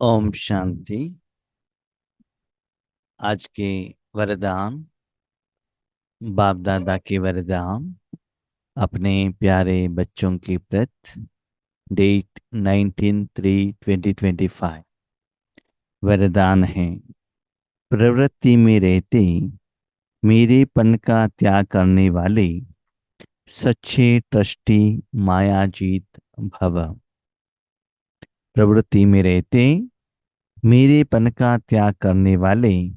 ओम शांति। आज के वरदान, बाप दादा के वरदान अपने प्यारे बच्चों की प्रति। डेट 19/3/2025। वरदान है, प्रवृत्ति में रहते मेरेपन का त्याग करने वाले सच्चे ट्रस्टी मायाजीत भव। प्रवृत्ति में रहते मेरेपन का त्याग करने वाले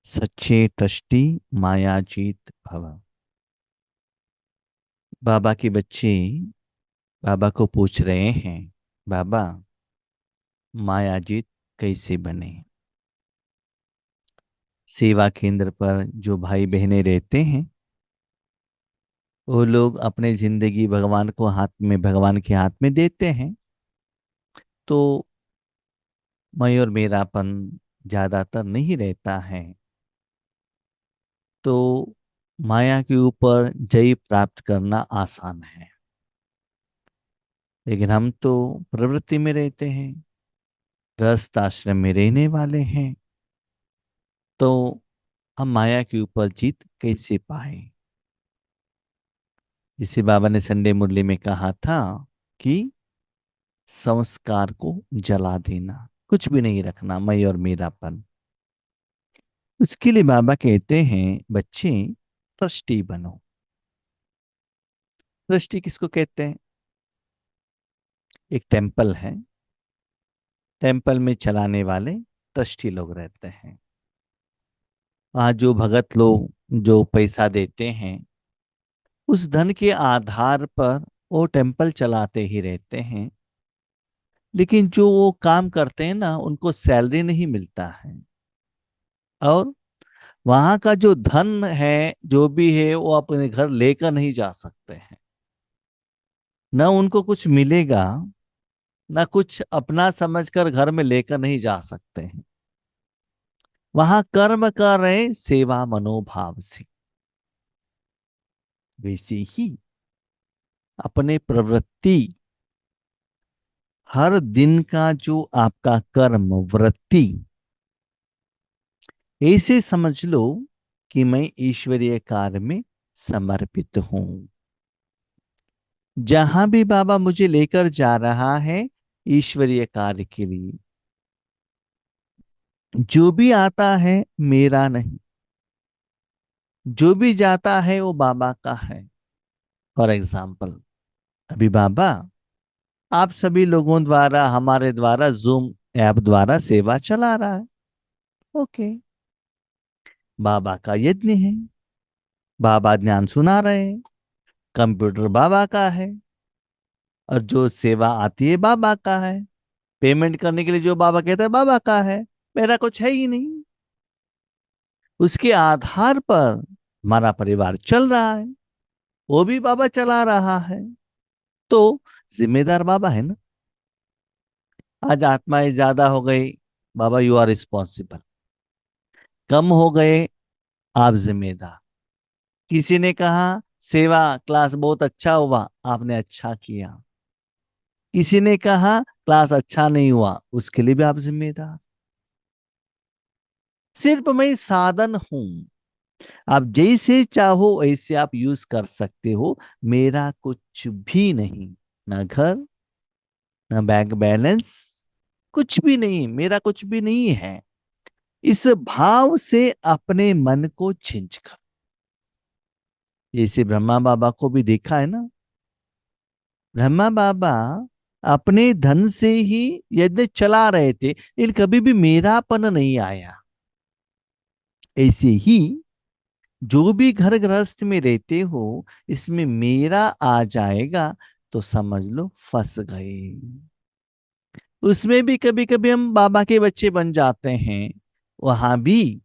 सच्चे ट्रस्टी मायाजीत भव। बाबा के बच्चे बाबा को पूछ रहे हैं, बाबा मायाजीत कैसे बने। सेवा केंद्र पर जो भाई बहनें रहते हैं, वो लोग अपने जिंदगी भगवान के हाथ में देते हैं। तो मैं और मेरापन ज्यादातर नहीं रहता है। तो माया के ऊपर जय प्राप्त करना आसान है, लेकिन हम तो प्रवृत्ति में रहते हैं, गृहस्थ आश्रम में रहने वाले हैं। तो हम माया के ऊपर जीत कैसे पाए। इसे बाबा ने संडे मुरली में कहा था कि संस्कार को जला देना, कुछ भी नहीं रखना, मैं और मेरापन। उसके लिए बाबा कहते हैं, बच्चे ट्रस्टी बनो। ट्रस्टी किसको कहते हैं? एक टेम्पल है, टेम्पल में चलाने वाले ट्रस्टी लोग रहते हैं। वहाँ जो भगत लोग जो पैसा देते हैं, उस धन के आधार पर वो टेम्पल चलाते ही रहते हैं। लेकिन जो वो काम करते हैं ना, उनको सैलरी नहीं मिलता है। और वहां का जो धन है, जो भी है, वो अपने घर लेकर नहीं जा सकते हैं। न उनको कुछ मिलेगा, न कुछ अपना समझकर घर में लेकर नहीं जा सकते हैं। वहां कर्म कर रहे सेवा मनोभाव से। वैसे ही अपने प्रवृत्ति, हर दिन का जो आपका कर्म वृत्ति, ऐसे समझ लो कि मैं ईश्वरीय कार्य में समर्पित हूं। जहां भी बाबा मुझे लेकर जा रहा है ईश्वरीय कार्य के लिए, जो भी आता है मेरा नहीं, जो भी जाता है वो बाबा का है। फॉर एग्जाम्पल, अभी बाबा आप सभी लोगों द्वारा, हमारे द्वारा जूम ऐप द्वारा सेवा चला रहा है। ओके, बाबा का यज्ञ है, बाबा ज्ञान सुना रहे हैं, कंप्यूटर बाबा का है, और जो सेवा आती है बाबा का है। पेमेंट करने के लिए जो बाबा कहता है बाबा का है, मेरा कुछ है ही नहीं। उसके आधार पर हमारा परिवार चल रहा है, वो भी बाबा चला रहा है। तो जिम्मेदार बाबा है ना। आज आत्माएं ज्यादा हो गई, बाबा यू आर रिस्पॉन्सिबल। कम हो गए, आप जिम्मेदार। किसी ने कहा सेवा क्लास बहुत अच्छा हुआ, आपने अच्छा किया। किसी ने कहा क्लास अच्छा नहीं हुआ, उसके लिए भी आप जिम्मेदार। सिर्फ मैं साधन हूं, आप जैसे चाहो ऐसे आप यूज कर सकते हो। मेरा कुछ भी नहीं, ना घर, ना बैंक बैलेंस, कुछ भी नहीं, मेरा कुछ भी नहीं है। इस भाव से अपने मन को छिंच कर, जैसे ब्रह्मा बाबा को भी देखा है ना। ब्रह्मा बाबा अपने धन से ही यज्ञ चला रहे थे, लेकिन कभी भी मेरापन नहीं आया। ऐसे ही जो भी घर गृहस्थ में रहते हो, इसमें मेरा आ जाएगा तो समझ लो फंस गए। उसमें भी कभी कभी हम बाबा के बच्चे बन जाते हैं। वहां भी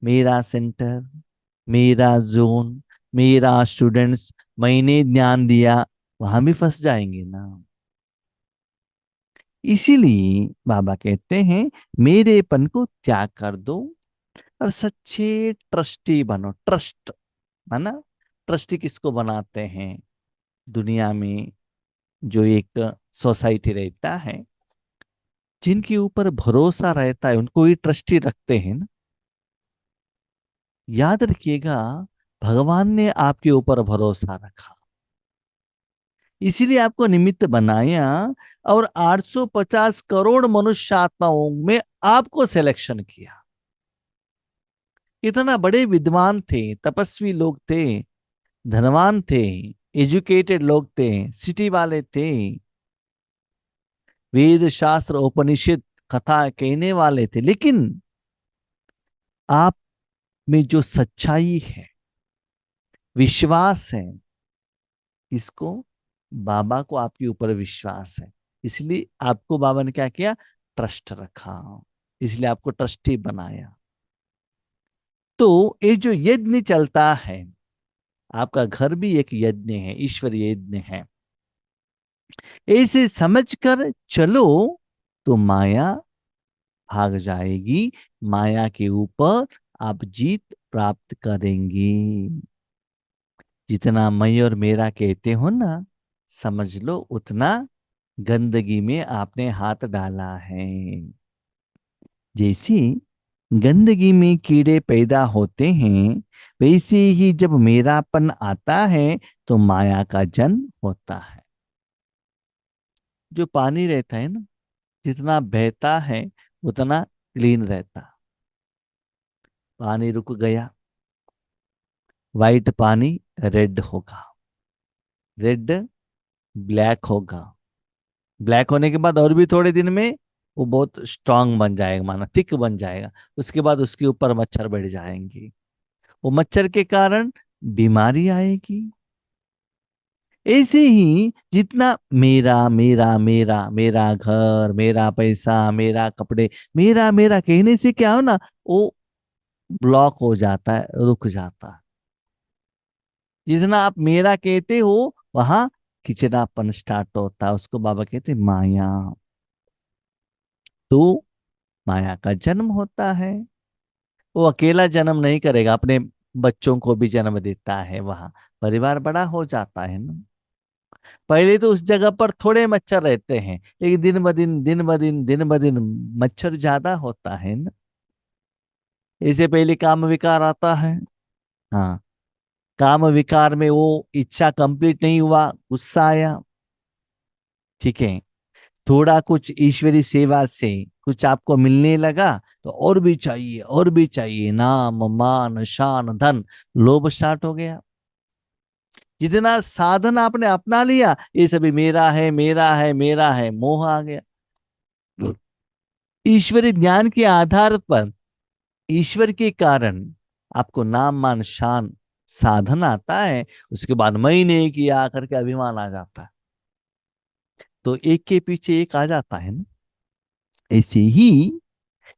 मेरा सेंटर, मेरा जोन, मेरा स्टूडेंट्स, मैंने ज्ञान दिया, वहां भी फंस जाएंगे ना। इसीलिए बाबा कहते हैं, मेरेपन को त्याग कर दो और सच्चे ट्रस्टी बनो। ट्रस्ट है। ट्रस्टी किसको बनाते हैं? दुनिया में जो एक सोसाइटी रहता है, जिनके ऊपर भरोसा रहता है उनको ही ट्रस्टी रखते हैं ना। याद रखिएगा, भगवान ने आपके ऊपर भरोसा रखा, इसीलिए आपको निमित्त बनाया, और 850 करोड़ मनुष्य आत्माओं में आपको सिलेक्शन किया। इतना बड़े विद्वान थे, तपस्वी लोग थे, धनवान थे, एजुकेटेड लोग थे, सिटी वाले थे, वेद शास्त्र उपनिषद कथा कहने वाले थे, लेकिन आप में जो सच्चाई है, विश्वास है, इसको बाबा को आपके ऊपर विश्वास है, इसलिए आपको बाबा ने क्या किया, ट्रस्ट रखा, इसलिए आपको ट्रस्टी बनाया। तो ये जो यज्ञ चलता है, आपका घर भी एक यज्ञ है, ईश्वरीय यज्ञ है। ऐसे समझकर चलो तो माया भाग जाएगी, माया के ऊपर आप जीत प्राप्त करेंगी। जितना मैं और मेरा कहते हो ना, समझ लो उतना गंदगी में आपने हाथ डाला है। जैसी गंदगी में कीड़े पैदा होते हैं, वैसे ही जब मेरापन आता है तो माया का जन्म होता है। जो पानी रहता है ना, जितना बहता है उतना क्लीन रहता। पानी रुक गया, वाइट पानी रेड होगा, रेड ब्लैक होगा, ब्लैक होने के बाद और भी थोड़े दिन में वो बहुत स्ट्रांग बन जाएगा, माना थिक बन जाएगा। उसके बाद उसके ऊपर मच्छर बैठ जाएंगे, वो मच्छर के कारण बीमारी आएगी। ऐसे ही जितना मेरा मेरा मेरा, मेरा घर, मेरा पैसा, मेरा कपड़े, मेरा मेरा कहने से क्या हो ना, वो ब्लॉक हो जाता है, रुक जाता है। जितना आप मेरा कहते हो वहां खिचड़ापन स्टार्ट होता है, उसको बाबा कहते हैं माया। तो माया का जन्म होता है। वो अकेला जन्म नहीं करेगा, अपने बच्चों को भी जन्म देता है, वहां परिवार बड़ा हो जाता है ना। पहले तो उस जगह पर थोड़े मच्छर रहते हैं, लेकिन दिन ब दिन, दिन ब दिन, दिन ब दिन मच्छर ज्यादा होता है ना। इससे पहले काम विकार आता है। हाँ, काम विकार में वो इच्छा कंप्लीट नहीं हुआ, गुस्सा आया, ठीक है। थोड़ा कुछ ईश्वरी सेवा से कुछ आपको मिलने लगा तो और भी चाहिए, और भी चाहिए, नाम मान शान धन, लोभ स्टार्ट हो गया। जितना साधन आपने अपना लिया, ये सभी मेरा है, मेरा है, मेरा है, मोह आ गया। ईश्वरी ज्ञान के आधार पर, ईश्वर के कारण आपको नाम मान शान साधन आता है, उसके बाद मैं ने किया करके अभिमान आ जाता है। तो एक के पीछे एक आ जाता है ना। ऐसे ही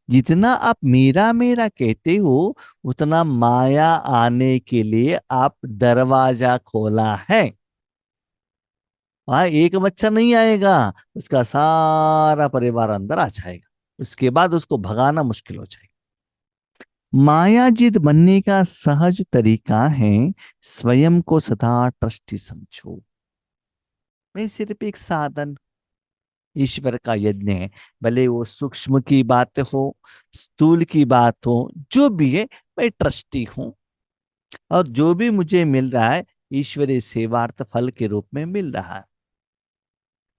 जितना आप मेरा मेरा कहते हो, उतना माया आने के लिए आप दरवाजा खोला है। वहां एक मच्छर नहीं आएगा, उसका सारा परिवार अंदर आ जाएगा, उसके बाद उसको भगाना मुश्किल हो जाएगा। मायाजित बनने का सहज तरीका है, स्वयं को सदा ट्रस्टी समझो। मैं सिर्फ एक साधन, ईश्वर का यज्ञ है। भले वो सूक्ष्म की बात हो, स्थूल की बात हो, जो भी है, मैं ट्रस्टी हूं, और जो भी मुझे मिल रहा है ईश्वरीय सेवार्थ फल के रूप में मिल रहा है।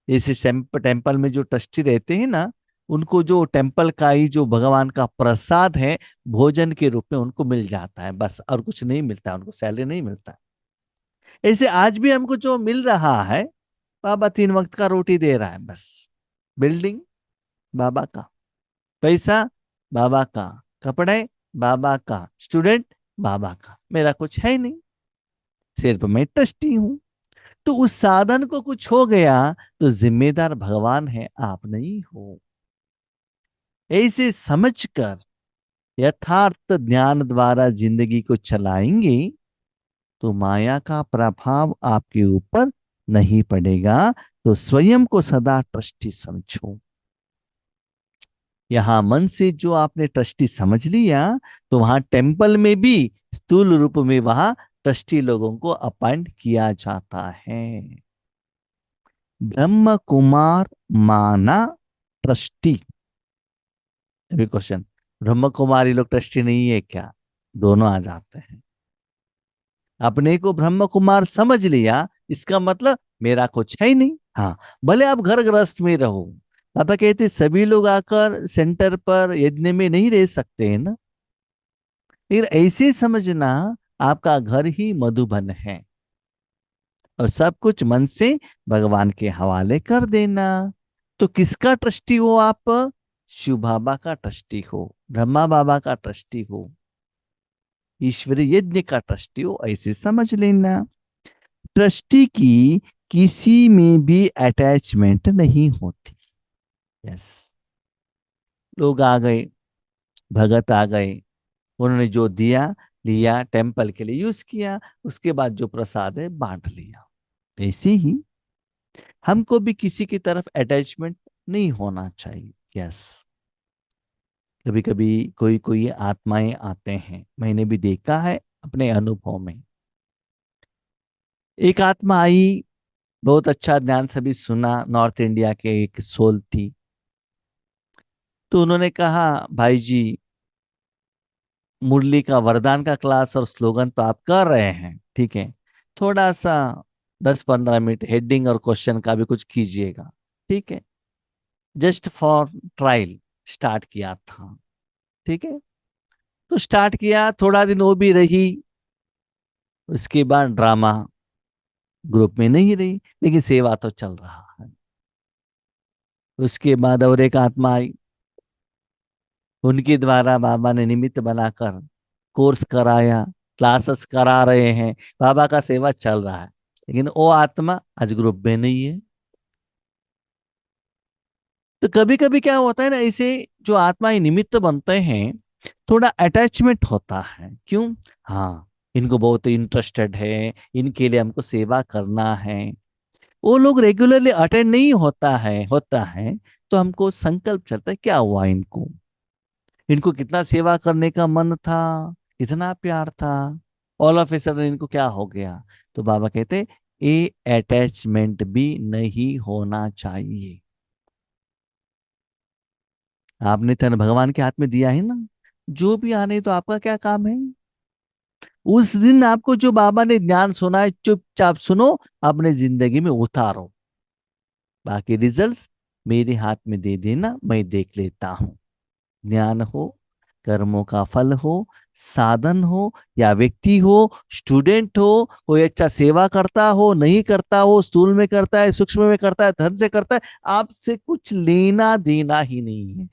जैसे टेम्पल में जो ट्रस्टी रहते हैं ना, उनको जो टेम्पल का ही जो भगवान का प्रसाद है, भोजन के रूप में उनको मिल जाता है, बस, और कुछ नहीं मिलता है, उनको सैलरी नहीं मिलता है। ऐसे आज भी हमको जो मिल रहा है, बाबा 3 वक्त का रोटी दे रहा है बस। बिल्डिंग बाबा का, पैसा बाबा का, कपड़े बाबा का, स्टूडेंट बाबा का, मेरा कुछ है नहीं, सिर्फ मैं ट्रस्टी हूं। तो उस साधन को कुछ हो गया तो जिम्मेदार भगवान है, आप नहीं हो। ऐसे समझकर यथार्थ ज्ञान द्वारा जिंदगी को चलाएंगे तो माया का प्रभाव आपके ऊपर नहीं पड़ेगा। तो स्वयं को सदा ट्रस्टी समझो। यहां मन से जो आपने ट्रस्टी समझ लिया, तो वहां टेम्पल में भी स्थूल रूप में वहां ट्रस्टी लोगों को अपॉइंट किया जाता है। ब्रह्म कुमार माना ट्रस्टी, अभी क्वेश्चन, ब्रह्म कुमारी लोग ट्रस्टी नहीं है क्या? दोनों आ जाते हैं। अपने को ब्रह्म कुमार समझ लिया, इसका मतलब मेरा कुछ है ही नहीं। हाँ, भले आप घर गृहस्थ में रहो, पापा कहते सभी लोग आकर सेंटर पर यज्ञ में नहीं रह सकते हैं ना। फिर ऐसे समझना, आपका घर ही मधुबन है और सब कुछ मन से भगवान के हवाले कर देना। तो किसका ट्रस्टी हो आप? शिव बाबा का ट्रस्टी हो, ब्रह्मा बाबा का ट्रस्टी हो, ईश्वरीय यज्ञ का ट्रस्टी हो, ऐसे समझ लेना। ट्रस्टी की किसी में भी अटैचमेंट नहीं होती। यस, लोग आ गए, भगत आ गए, उन्होंने जो दिया लिया, टेम्पल के लिए यूज किया, उसके बाद जो प्रसाद है बांट लिया। ऐसे ही हमको भी किसी की तरफ अटैचमेंट नहीं होना चाहिए। यस, कभी कभी कोई कोई आत्माएं आते हैं, मैंने भी देखा है अपने अनुभव में। एक आत्मा आई, बहुत अच्छा ज्ञान सभी सुना, नॉर्थ इंडिया के एक सोल थी। तो उन्होंने कहा, भाई जी, मुरली का वरदान का क्लास और स्लोगन तो आप कर रहे हैं, ठीक है, थोड़ा सा 10-15 मिनट हेडिंग और क्वेश्चन का भी कुछ कीजिएगा, ठीक है, जस्ट फॉर ट्रायल स्टार्ट किया था। ठीक है, तो स्टार्ट किया, थोड़ा दिन वो भी रही, उसके बाद ड्रामा, ग्रुप में नहीं रही, लेकिन सेवा तो चल रहा है। उसके बाद और एक आत्मा आई, उनके द्वारा बाबा ने निमित्त बनाकर कोर्स कराया, क्लासेस करा रहे हैं, बाबा का सेवा चल रहा है, लेकिन वो आत्मा आज ग्रुप में नहीं है। तो कभी कभी क्या होता है ना, ऐसे जो आत्माएं निमित्त बनते हैं, थोड़ा अटैचमेंट होता है। क्यों? हाँ, इनको बहुत इंटरेस्टेड है, इनके लिए हमको सेवा करना है। वो लोग रेगुलरली अटेंड नहीं होता है, तो हमको संकल्प चलता है, क्या हुआ इनको, इनको कितना सेवा करने का मन था, कितना प्यार था, ऑल ऑफ ए सडन इनको क्या हो गया? तो बाबा कहते, ये अटैचमेंट भी नहीं होना चाहिए। आपने तन भगवान के हाथ में दिया है ना, जो भी आने, तो आपका क्या काम है? उस दिन आपको जो बाबा ने ज्ञान सुना है, चुपचाप सुनो, अपने जिंदगी में उतारो, बाकी रिजल्ट्स मेरे हाथ में दे देना, मैं देख लेता हूं। ज्ञान हो, कर्मों का फल हो, साधन हो या व्यक्ति हो, स्टूडेंट हो, कोई अच्छा सेवा करता हो नहीं करता हो, स्थूल में करता है, सूक्ष्म में करता है, धन से करता है, आपसे कुछ लेना देना ही नहीं है,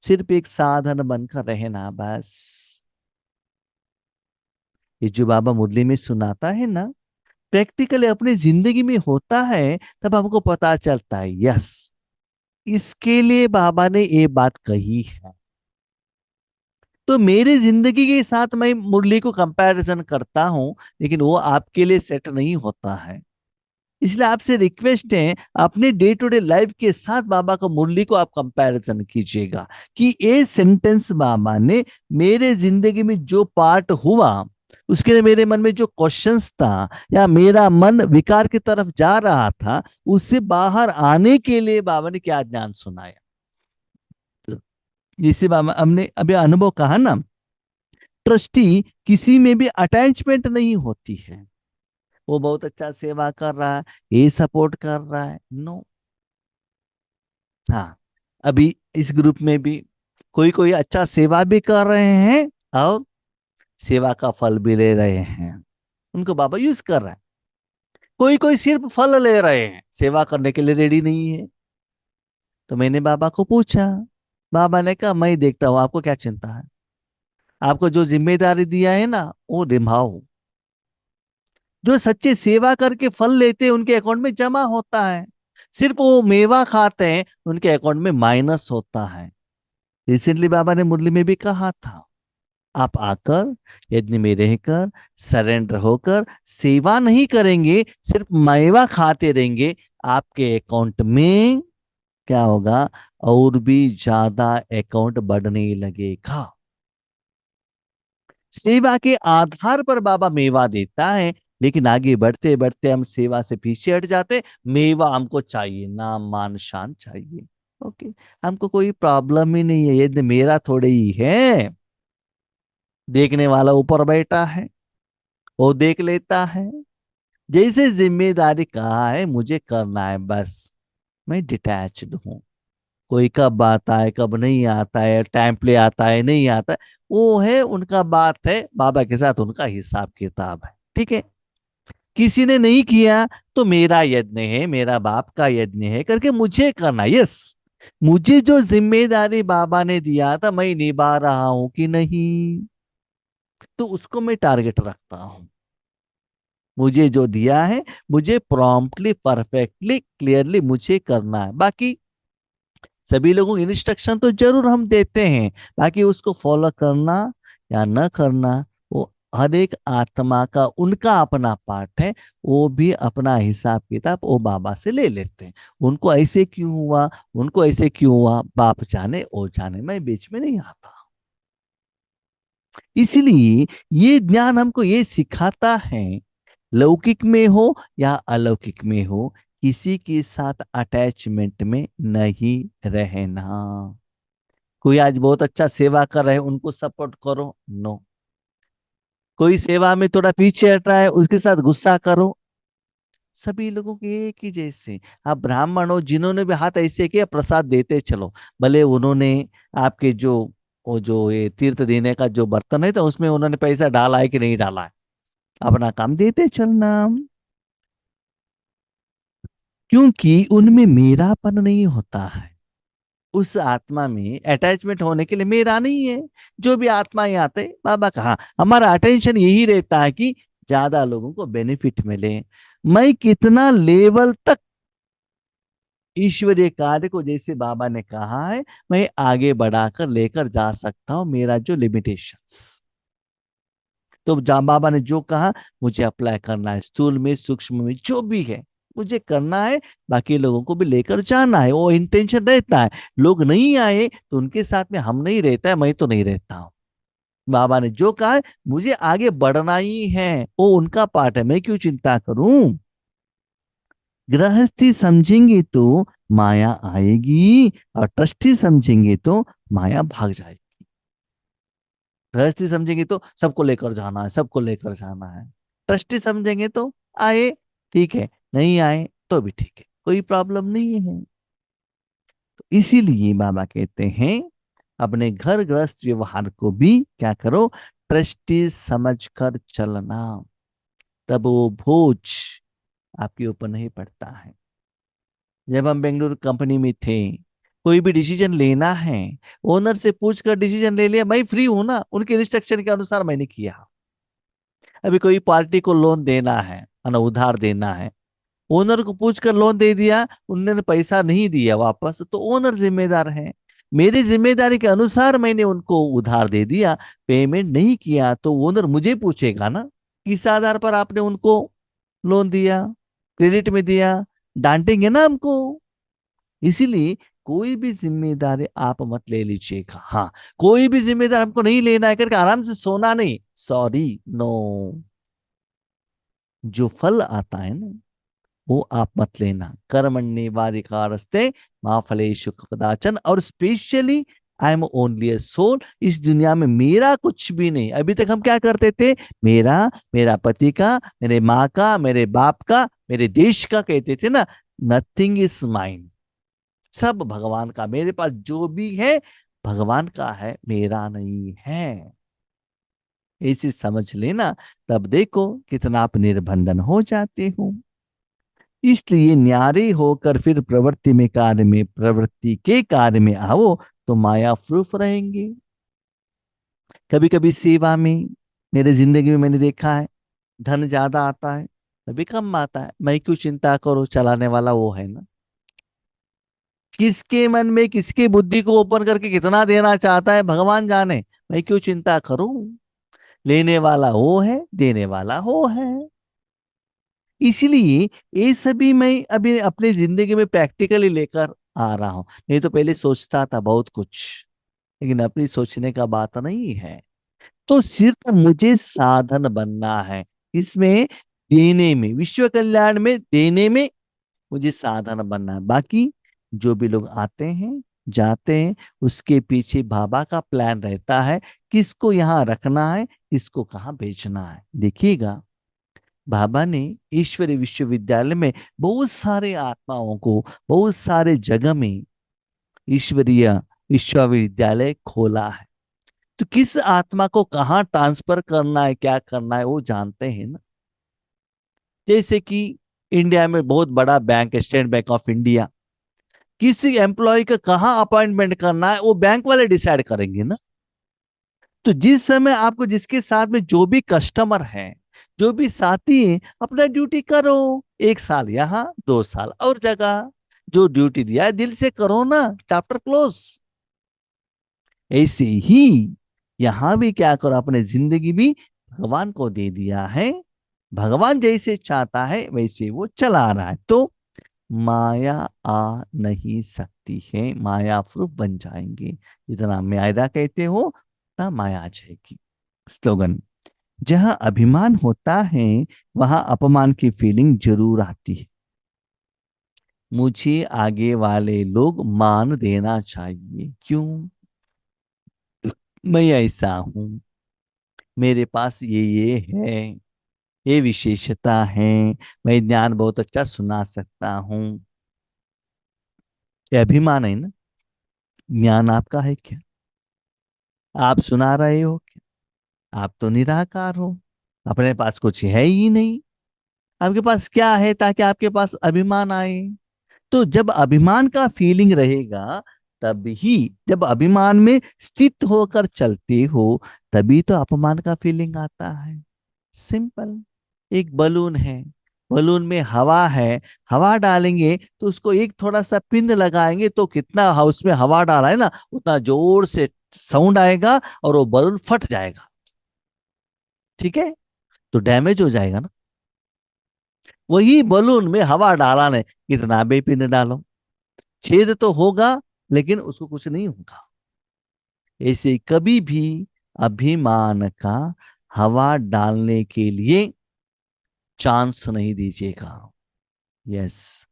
सिर्फ एक साधन बनकर रहना बस। ये जो बाबा मुरली में सुनाता है ना, प्रैक्टिकली अपनी जिंदगी में होता है, तब हमको पता चलता है, यस, इसके लिए बाबा ने ये बात कही है। तो मेरी जिंदगी के साथ मैं मुरली को कंपैरिजन करता हूं, लेकिन वो आपके लिए सेट नहीं होता है। इसलिए आपसे रिक्वेस्ट है, अपने डे टू डे लाइफ के साथ बाबा का मुरली को आप कंपैरिजन कीजिएगा, कि ये सेंटेंस बाबा ने मेरे जिंदगी में जो पार्ट हुआ, उसके लिए मेरे मन में जो क्वेश्चंस था, या मेरा मन विकार की तरफ जा रहा था, उससे बाहर आने के लिए बाबा ने क्या ज्ञान सुनाया। जिसे बाबा हमने अभी अनुभव कहा ना, ट्रस्टी किसी में भी अटैचमेंट नहीं होती है। वो बहुत अच्छा सेवा कर रहा है, ये सपोर्ट कर रहा है, नो। हाँ, अभी इस ग्रुप में भी कोई कोई अच्छा सेवा भी कर रहे हैं और सेवा का फल भी ले रहे हैं, उनको बाबा यूज कर रहा है। कोई कोई सिर्फ फल ले रहे हैं, सेवा करने के लिए रेडी नहीं है। तो मैंने बाबा को पूछा, बाबा ने कहा, मैं देखता हूं, आपको क्या चिंता है, आपको जो जिम्मेदारी दिया है ना, वो निभाओ। जो सच्चे सेवा करके फल लेते हैं, उनके अकाउंट में जमा होता है, सिर्फ वो मेवा खाते हैं, उनके अकाउंट में माइनस होता है। रिसेंटली बाबा ने मुरली में भी कहा था, आप आकर यज्ञ में रहकर सरेंडर होकर सेवा नहीं करेंगे, सिर्फ मेवा खाते रहेंगे, आपके अकाउंट में क्या होगा? और भी ज्यादा अकाउंट बढ़ने लगेगा। सेवा के आधार पर बाबा मेवा देता है, लेकिन आगे बढ़ते बढ़ते हम सेवा से पीछे हट जाते, मेवा हमको चाहिए, नाम मान शान चाहिए। ओके, हमको कोई प्रॉब्लम ही नहीं है, ये मेरा थोड़े ही है। देखने वाला ऊपर बैठा है, वो देख लेता है। जैसे जिम्मेदारी कहा है मुझे करना है बस, मैं डिटैच्ड हूँ। कोई कब आता है कब नहीं आता है, टाइम प्ले आता है नहीं आता है, वो है उनका बात है, बाबा के साथ उनका हिसाब किताब है, ठीक है। किसी ने नहीं किया तो मेरा यज्ञ है, मेरा बाप का यज्ञ है करके मुझे करना, यस। मुझे जो जिम्मेदारी बाबा ने दिया था मैं निभा रहा हूं कि नहीं, तो उसको मैं टारगेट रखता हूं। मुझे जो दिया है मुझे प्रॉम्प्टली परफेक्टली क्लियरली मुझे करना है। बाकी सभी लोगों को इंस्ट्रक्शन तो जरूर हम देते हैं, बाकी उसको फॉलो करना या न करना वो हर एक आत्मा का उनका अपना पार्ट है। वो भी अपना हिसाब किताब वो बाबा से ले लेते हैं। उनको ऐसे क्यों हुआ, उनको ऐसे क्यों हुआ, बाप जाने ओ जाने, मैं बीच में नहीं आता। इसलिए ये ज्ञान हमको ये सिखाता है, लौकिक में हो या अलौकिक में हो, किसी के साथ अटैचमेंट में नहीं रहना। कोई आज बहुत अच्छा सेवा कर रहे हैं उनको सपोर्ट करो, नो। कोई सेवा में थोड़ा पीछे हट रहा है उसके साथ गुस्सा करो। सभी लोगों के एक ही जैसे। आप ब्राह्मण हो, जिन्होंने भी हाथ ऐसे किया प्रसाद देते चलो, भले उन्होंने आपके जो वो जो ये तीर्थ देने का जो बर्तन है तो उसमें उन्होंने पैसा डाला है कि नहीं डाला है, अपना काम देते चलना। क्योंकि उनमें मेरापन नहीं होता है। उस आत्मा में अटैचमेंट होने के लिए मेरा नहीं है। जो भी आत्माएं आते बाबा कहा, हमारा अटेंशन यही रहता है कि ज्यादा लोगों को बेनिफिट मिले। मैं कितना लेवल तक ईश्वरीय कार्य को, जैसे बाबा ने कहा है, मैं आगे बढ़ाकर लेकर जा सकता हूं, मेरा जो लिमिटेशंस। तो जहां बाबा ने जो कहा मुझे अप्लाई करना है, स्थूल में सूक्ष्म में जो भी है मुझे करना है। बाकी लोगों को भी लेकर जाना है, वो इंटेंशन रहता है। लोग नहीं आए तो उनके साथ में हम नहीं रहता है, मैं तो नहीं रहता हूँ। बाबा ने जो कहा है मुझे आगे बढ़ना ही है, वो उनका पार्ट है, मैं क्यों चिंता करूं। गृहस्थी समझेंगे तो माया आएगी, और ट्रस्टी समझेंगे तो माया भाग जाएगी। गृहस्थी समझेंगे तो सबको लेकर जाना है, सबको लेकर जाना है। ट्रस्टी समझेंगे तो आए ठीक है, नहीं आए तो भी ठीक है, कोई प्रॉब्लम नहीं है। तो इसीलिए बाबा कहते हैं अपने घर गृहस्थ व्यवहार को भी क्या करो, ट्रस्टी समझकर चलना, तब वो बोझ आपके ऊपर नहीं पड़ता है। जब हम बेंगलुरु कंपनी में थे, कोई भी डिसीजन लेना है ओनर से पूछ कर डिसीजन ले लिया, मैं फ्री हूं ना, उनके इंस्ट्रक्शन के अनुसार मैंने किया। अभी कोई पार्टी को लोन देना है ना, उधार देना है, ओनर को पूछकर लोन दे दिया, उन्होंने पैसा नहीं दिया वापस, तो ओनर जिम्मेदार है। मेरी जिम्मेदारी के अनुसार मैंने उनको उधार दे दिया, पेमेंट नहीं किया तो ओनर मुझे पूछेगा ना, किस आधार पर आपने उनको लोन दिया, क्रेडिट में दिया, डांटेंगे ना हमको। इसीलिए कोई भी जिम्मेदारी आप मत ले लीजिएगा। हाँ, कोई भी जिम्मेदारी हमको नहीं लेना है करके आराम से सोना नहीं, सॉरी, नो। जो फल आता है ना वो आप मत लेना। कर्मण्येवाधिकारस्ते माँ फलेषु कदाचन, और specially I am only a soul. इस दुनिया में मेरा कुछ भी नहीं। अभी तक हम क्या करते थे, मेरा, मेरा पति का, मेरे माँ का, मेरे बाप का, मेरे देश का कहते थे ना। नथिंग इज माइन, सब भगवान का। मेरे पास जो भी है भगवान का है, मेरा नहीं है। ऐसे समझ लेना, तब देखो कितना आप निर्बंधन हो जाते हो। इसलिए न्यारे होकर फिर प्रवृत्ति में कार्य में, प्रवृत्ति के कार्य में आओ तो माया प्रूफ रहेंगे। कभी कभी सेवा में, मेरे जिंदगी में मैंने देखा है, धन ज्यादा आता है कभी कम आता है, मैं क्यों चिंता करूं, चलाने वाला वो है ना। किसके मन में किसके बुद्धि को ओपन करके कितना देना चाहता है भगवान जाने, मैं क्यों चिंता करूं। लेने वाला वो है, देने वाला वो है। इसीलिए ये सभी मैं अभी अपनी जिंदगी में प्रैक्टिकली लेकर आ रहा हूं। नहीं तो पहले सोचता था बहुत कुछ, लेकिन अपनी सोचने का बात नहीं है। तो सिर्फ मुझे साधन बनना है, इसमें देने में, विश्व कल्याण में देने में मुझे साधन बनना है। बाकी जो भी लोग आते हैं जाते हैं, उसके पीछे बाबा का प्लान रहता है, किसको यहाँ रखना है, किसको कहाँ भेजना है। देखिएगा, बाबा ने ईश्वरीय विश्वविद्यालय में बहुत सारे आत्माओं को, बहुत सारे जगह में ईश्वरीय विश्वविद्यालय खोला है। तो किस आत्मा को कहाँ ट्रांसफर करना है, क्या करना है, वो जानते हैं ना। जैसे कि इंडिया में बहुत बड़ा बैंक है, स्टेट बैंक ऑफ इंडिया। किसी एम्प्लॉय का कहाँ अपॉइंटमेंट करना है, वो बैंक वाले डिसाइड करेंगे ना। तो जिस समय आपको, जिसके साथ में जो भी कस्टमर है, जो भी साथी है, अपना ड्यूटी करो। 1 साल यहाँ, 2 साल और जगह। जो ड्यूटी दिया है दिल से करो ना, चैप्टर क्लोज। ऐसे ही यहां भी क्या करो, अपने जिंदगी भी भगवान को दे दिया है। भगवान जैसे चाहता है वैसे वो चला रहा है। तो माया आ नहीं सकती है, माया प्रूफ बन जाएंगे। जितना मायरा कहते हो उतना माया आ जाएगी। स्लोगन, जहां अभिमान होता है वहां अपमान की फीलिंग जरूर आती है। मुझे आगे वाले लोग मान देना चाहिए, क्यों? मैं ऐसा हूं, मेरे पास ये है, ये विशेषता है, मैं ज्ञान बहुत अच्छा सुना सकता हूँ। ये अभिमान है ना। ज्ञान आपका है क्या? आप सुना रहे हो क्या? आप तो निराकार हो, अपने पास कुछ है ही नहीं। आपके पास क्या है ताकि आपके पास अभिमान आए? तो जब अभिमान का फीलिंग रहेगा, तब ही, जब अभिमान में स्थित होकर चलते हो, तभी तो अपमान का फीलिंग आता है। सिंपल। एक बलून है, बलून में हवा है, हवा डालेंगे तो उसको एक थोड़ा सा पिन लगाएंगे तो कितना उसमें हवा डाला है ना, उतना जोर से साउंड आएगा और वो बलून फट जाएगा। ठीक है, तो डैमेज हो जाएगा ना। वही बलून में हवा डाला नहीं, कितना भी पिन डालो, छेद तो होगा लेकिन उसको कुछ नहीं होगा। ऐसे कभी भी अभिमान का हवा डालने के लिए चांस नहीं दीजिएगा। यस,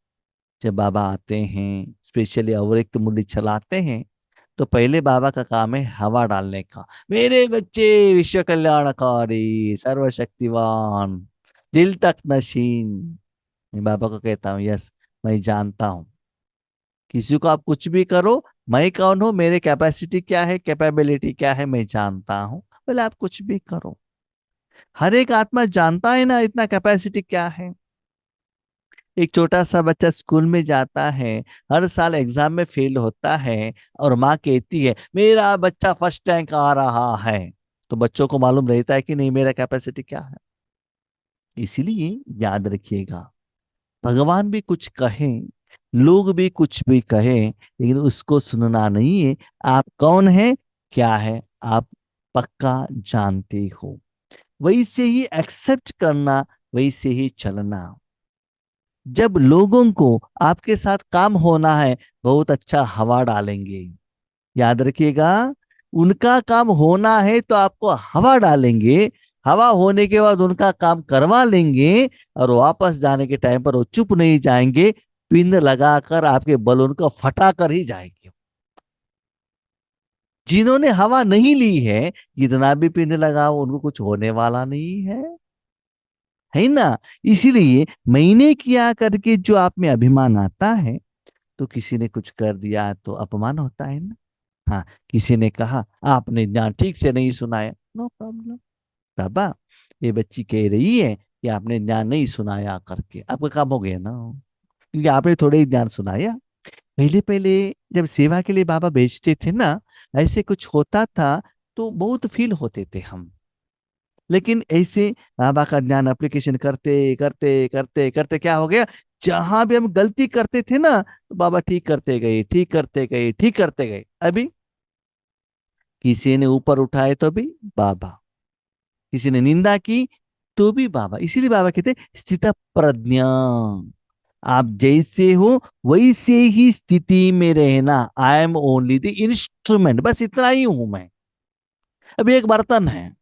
जब बाबा आते हैं, स्पेशली अवरिक्त मुरली चलाते हैं, तो पहले बाबा का काम है हवा डालने का। मेरे बच्चे विश्व कल्याणकारी, सर्वशक्तिवान, दिल तक नशीन। मैं बाबा को कहता हूँ, यस, मैं जानता हूँ, किसी को आप कुछ भी करो, मैं कौन हूँ, मेरे कैपेसिटी क्या है, कैपेबिलिटी क्या है, मैं जानता हूँ। बोले आप कुछ भी करो। हर एक आत्मा जानता है ना इतना कैपेसिटी क्या है। एक छोटा सा बच्चा स्कूल में जाता है, हर साल एग्जाम में फेल होता है, और माँ कहती है मेरा बच्चा फर्स्ट रैंक आ रहा है। तो बच्चों को मालूम रहता है कि नहीं मेरा कैपेसिटी क्या है। इसीलिए याद रखिएगा, भगवान भी कुछ कहें, लोग भी कुछ भी कहें, लेकिन उसको सुनना नहीं है। आप कौन है, क्या है, आप पक्का जानते हो, वैसे ही एक्सेप्ट करना, वैसे ही चलना। जब लोगों को आपके साथ काम होना है, बहुत अच्छा हवा डालेंगे। याद रखिएगा, उनका काम होना है तो आपको हवा डालेंगे। हवा होने के बाद उनका काम करवा लेंगे, और वापस जाने के टाइम पर वो चुप नहीं जाएंगे, पिन लगाकर आपके बलून को फटा कर ही जाएंगे। जिन्होंने हवा नहीं ली है, कितना भी पिन लगाओ उनको कुछ होने वाला नहीं है ना। इसीलिए मैंने किया करके जो आप में अभिमान आता है, तो किसी ने कुछ कर दिया तो अपमान होता है ना। हाँ, किसी ने कहा आपने ज्ञान ठीक से नहीं सुनाया, नो प्रॉब्लम। बाबा, ये बच्ची कह रही है कि आपने ज्ञान नहीं सुनाया करके, आपका काम हो गया ना, क्योंकि आपने थोड़े ही ज्ञान सुनाया। पहले पहले जब सेवा के लिए बाबा भेजते थे ना, ऐसे कुछ होता था तो बहुत फील होते थे हम। लेकिन ऐसे बाबा का ज्ञान एप्लीकेशन करते करते करते करते क्या हो गया, जहां भी हम गलती करते थे ना, तो बाबा ठीक करते गए, ठीक करते गए, ठीक करते गए। अभी किसी ने ऊपर उठाए तो भी बाबा, किसी ने निंदा की तो भी बाबा। इसीलिए बाबा कहते स्थित प्रज्ञा, आप जैसे हो वैसे ही स्थिति में रहना। आई एम ओनली द इंस्ट्रूमेंट, बस इतना ही हूं मैं। अभी एक बर्तन है,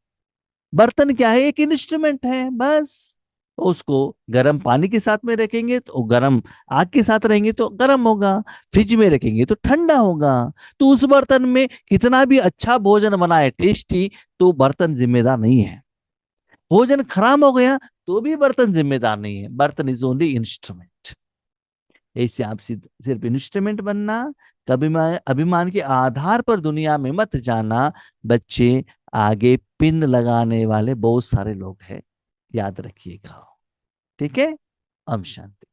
बर्तन क्या है, एक इंस्ट्रूमेंट है बस। उसको गर्म पानी के साथ में रखेंगे तो गर्म, आग के साथ रहेंगे तो गर्म होगा, फ्रिज में रखेंगे तो ठंडा होगा। तो उस बर्तन में कितना भी अच्छा भोजन बनाए टेस्टी, तो बर्तन जिम्मेदार नहीं है। भोजन खराब हो गया तो भी बर्तन जिम्मेदार नहीं है, बर्तन इज ओनली इंस्ट्रूमेंट। ऐसे आप सिर्फ इंस्ट्रूमेंट बनना, कभी अभिमान के आधार पर दुनिया में मत जाना। बच्चे, आगे पिन लगाने वाले बहुत सारे लोग हैं, याद रखिएगा। ठीक है। अब शांति।